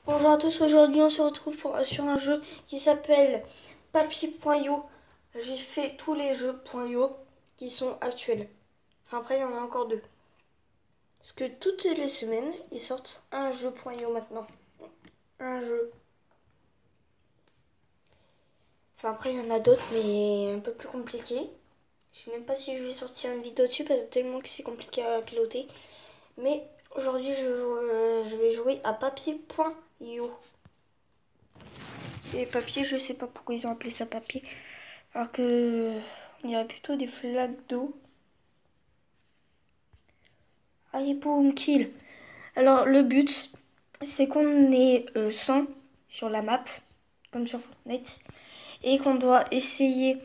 Bonjour à tous, aujourd'hui on se retrouve sur un jeu qui s'appelle Papy.io. J'ai fait tous les jeux .io qui sont actuels. Enfin après il y en a encore deux. Parce que toutes les semaines ils sortent un jeu .io maintenant. Un jeu. Enfin après il y en a d'autres mais un peu plus compliqués. Je sais même pas si je vais sortir une vidéo dessus parce que tellement que c'est compliqué à piloter. Mais aujourd'hui je vais jouer à Papy.io. Et papier, je sais pas pourquoi ils ont appelé ça papier. Alors que il y a plutôt des flaques d'eau. Allez, boum, kill. Alors le but, c'est qu'on ait 100 sur la map, comme sur Fortnite. Et qu'on doit essayer,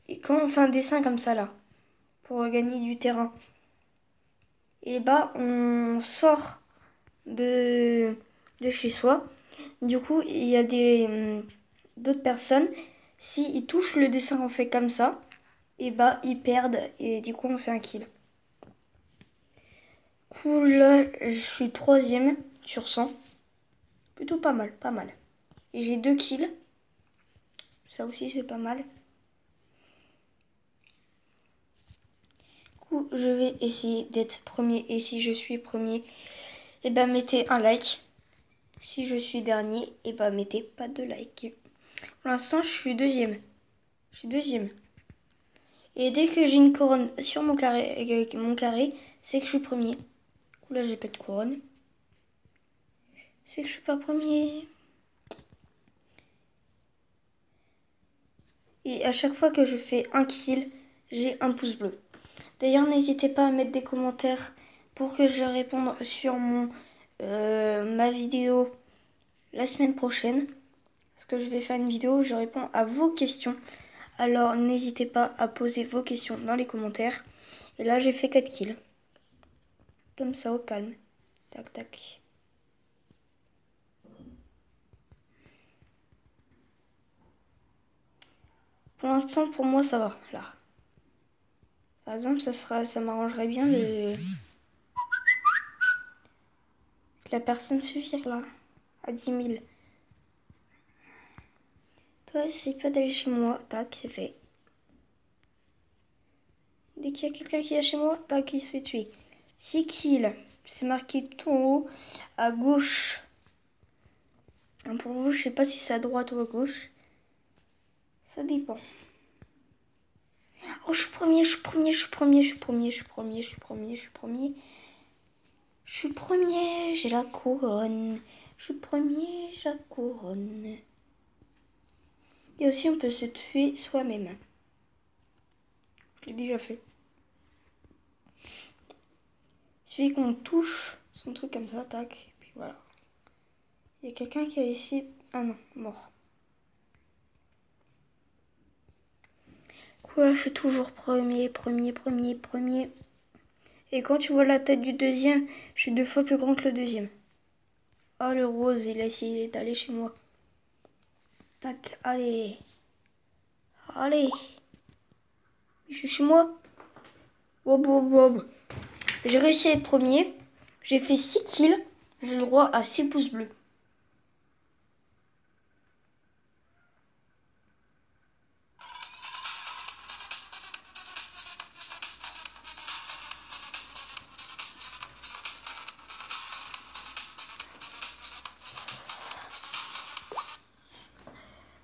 et quand on fait un dessin comme ça là, pour gagner du terrain, et bah on sort de chez soi. Du coup, il y a d'autres personnes. S'ils touchent le dessin, on fait comme ça. Et bah, ils perdent. Et du coup, on fait un kill. Cool, là, je suis troisième sur 100. Plutôt pas mal, pas mal. Et j'ai 2 kills. Ça aussi, c'est pas mal. Du coup, je vais essayer d'être premier. Et si je suis premier, et bah, mettez un like. Si je suis dernier, et bah, mettez pas de like. Pour l'instant, je suis deuxième. Je suis deuxième. Et dès que j'ai une couronne sur mon carré, c'est que je suis premier. Là, j'ai pas de couronne. C'est que je suis pas premier. Et à chaque fois que je fais un kill, j'ai un pouce bleu. D'ailleurs, n'hésitez pas à mettre des commentaires pour que je réponde sur ma vidéo la semaine prochaine. Parce que je vais faire une vidéo où je réponds à vos questions. Alors, n'hésitez pas à poser vos questions dans les commentaires. Et là, j'ai fait 4 kills. Comme ça, au calme. Tac, tac. Pour l'instant, pour moi, ça va, là. Par exemple, ça m'arrangerait bien que la personne se vire, là, à 10 000. Toi, essaye pas d'aller chez moi. Tac, c'est fait. Dès qu'il y a quelqu'un qui est chez moi, tac, il se fait tuer. 6 kills. C'est marqué tout en haut, à gauche. Pour vous, je sais pas si c'est à droite ou à gauche. Ça dépend. Oh, je suis premier, je suis premier, je suis premier, je suis premier, je suis premier, je suis premier, je suis premier. Je suis premier, j'ai la couronne. Je suis premier, j'ai la couronne. Et aussi, on peut se tuer soi-même. Je l'ai déjà fait. Il suffit qu'on touche son truc comme ça, tac, et puis voilà. Il y a quelqu'un qui a essayé... Ah non, mort. Là, je suis toujours premier. Et quand tu vois la tête du deuxième, je suis 2 fois plus grand que le deuxième. Oh, le rose, il a essayé d'aller chez moi. Tac, allez. Allez. Je suis chez moi. Bob, bob, bob. J'ai réussi à être premier. J'ai fait 6 kills. J'ai le droit à 6 pouces bleus.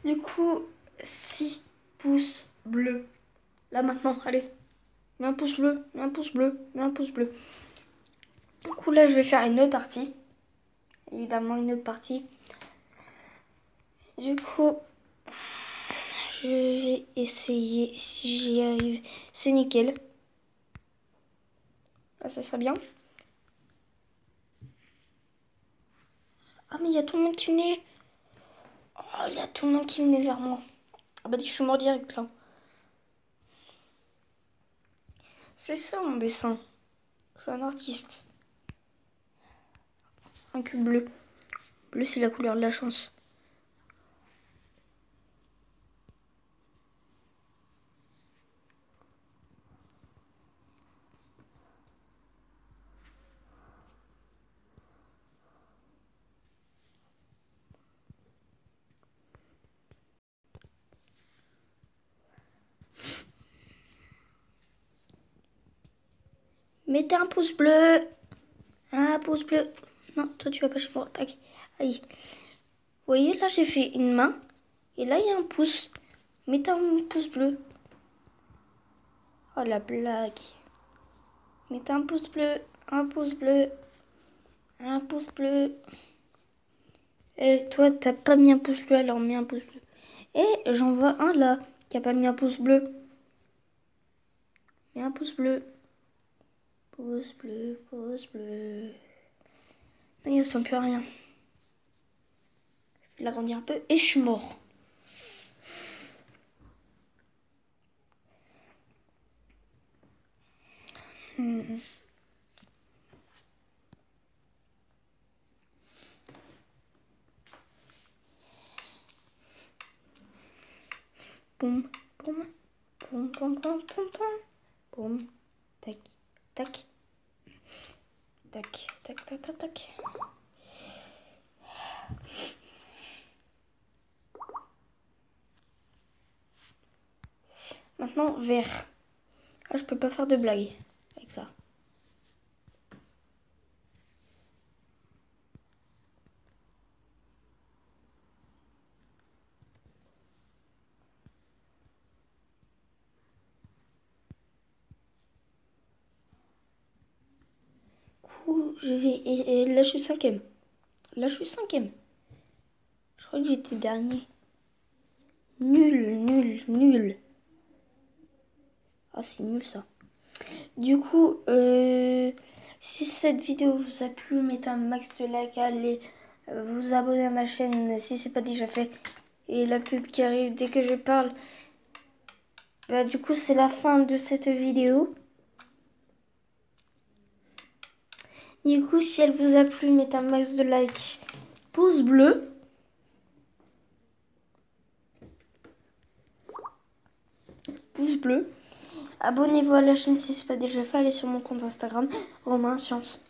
Du coup, 6 pouces bleus. Là maintenant, allez. Mets un pouce bleu, mets un pouce bleu, mets un pouce bleu. Du coup, là, je vais faire une autre partie. Évidemment, une autre partie. Du coup, je vais essayer. Si j'y arrive, c'est nickel. Là, ça serait bien. Ah, mais il y a tout le monde qui venait. Oh, il y a tout le monde qui venait vers moi. Ah bah, je suis mort direct, là. C'est ça, mon dessin. Je suis un artiste. Un cube bleu. Bleu, c'est la couleur de la chance. Mettez un pouce bleu. Un pouce bleu. Non, toi tu vas pas chez moi. Tac. Aïe. Vous voyez, là j'ai fait une main. Et là il y a un pouce. Mettez un pouce bleu. Oh la blague. Mettez un pouce bleu. Un pouce bleu. Un pouce bleu. Et toi t'as pas mis un pouce bleu, alors mets un pouce bleu. Et j'en vois un là qui a pas mis un pouce bleu. Mets un pouce bleu. Pouce bleu, pouce bleu. Non, il ne sent plus à rien. Je vais l'agrandir un peu et je suis mort. Boum, boum, boum, boum, boum, boum, boum, boum, tac, tac, tac, tac, tac, tac, tac. Maintenant, vert. Ah, je peux pas faire de blague avec ça. Je vais. Et là, je suis cinquième. Là, je suis cinquième. Je crois que j'étais dernier. Nul, nul, nul. Ah, c'est nul ça. Du coup, si cette vidéo vous a plu, mettez un max de like, allez vous abonner à ma chaîne si c'est pas déjà fait. Et la pub qui arrive dès que je parle. Bah, du coup, c'est la fin de cette vidéo. Du coup, si elle vous a plu, mettez un max de like, pouce bleu. Pouce bleu. Abonnez-vous à la chaîne si ce n'est pas déjà fait. Allez sur mon compte Instagram, Romain Science.